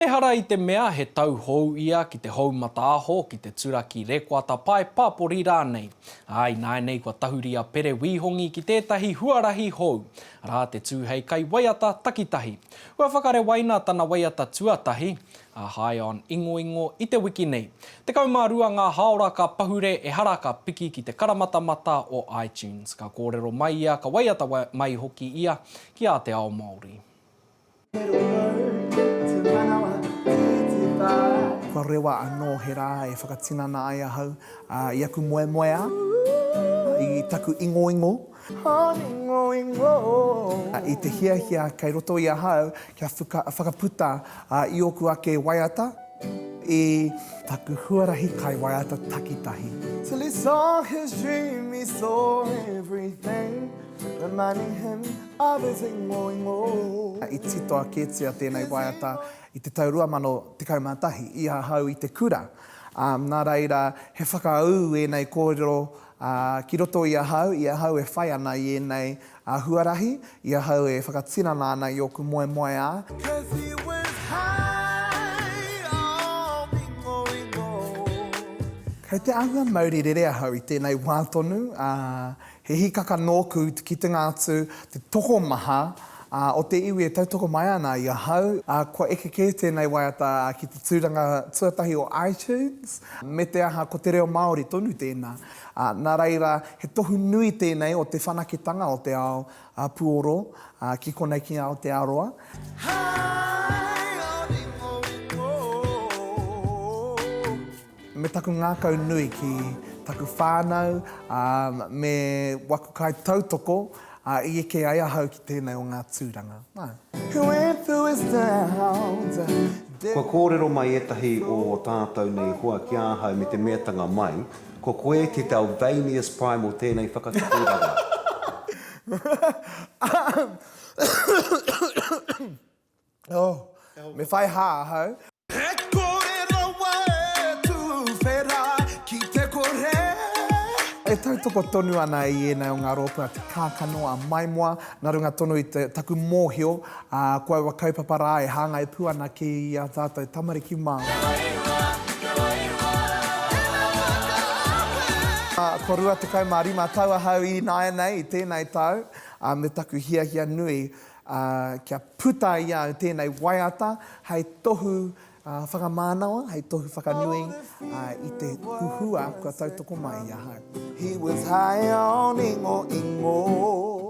E hara I te mea he tau hou ia ki te haumata aho ki te turaki rekoata pai pāpori rānei. Ai, nai nei kua tahuria Pere wihongi ki tētahi huarahi hou. Rā te tūhei kai waiata takitahi. Ua whakare waina tana waiata tuatahi. A high on ingo I te wiki nei. Te kaumārua ngā haora ka pahure e hara ka piki ki te karamatamata o iTunes. Ka kōrero mai ia, ka waiata mai hoki ia ki a te ao Māori. Kua rewa anō he rā e whakatinana ai ahau I aku moe moe a, I taku ingo. I te hia kei roto I ahau kia whakaputa I oku ake waiata I taku huarahi kai waiata takitahi. Till he saw his dream, he saw everything, reminding him of his ingo. I tito a ketia tēnei waiata I te taurua mano te kaumatahi I ahau I te kura. Nā reira, he whakaau e nei kōrero ki roto I ahau e whai ana I nei huarahi, I ahau e whakatinana ana I oku moe moe a. Kei te anga Māori rere ahau I tēnei wā tonu, he hikaka nōku ki te ngātu, te toko maha, o te iwi e tautoko mai ana I ahau, kua eke ke tēnei waiata ki te tūranga tuatahi o iTunes, me te aha ko te reo Māori tonu tēnā. Nā reira, he tohu nui tēnei o te whanaketanga o te ao puoro, ki konei ki ao te aroa. Me taku ngākau nui ki taku whānau, me waku kai tautoko, I eke ai ahau ki tēnei o ngā tūranga. Kua kōrero mai etahi o tātou nei hua ki ahau me te meatanga mai, ko koe te tau Vanius Prime o tēnei whakatūranga. Me whai hā ahau. E tautoko tonu ana I ēnei o ngā rōpua te kākano a maimoa, nā runga tonu I te taku mōhio, kua wa kaupapara e hāngai puana ki a tātou tamariki māu. Ko rua te kaumārima tau ahau I nāia nei I tēnei tau, me taku hia nui, kia puta ia o tēnei waiata, hei tohu whakamānawa, hei tohu whakanui I te huhua kua tautoko mai I ahau. He was high on ingo.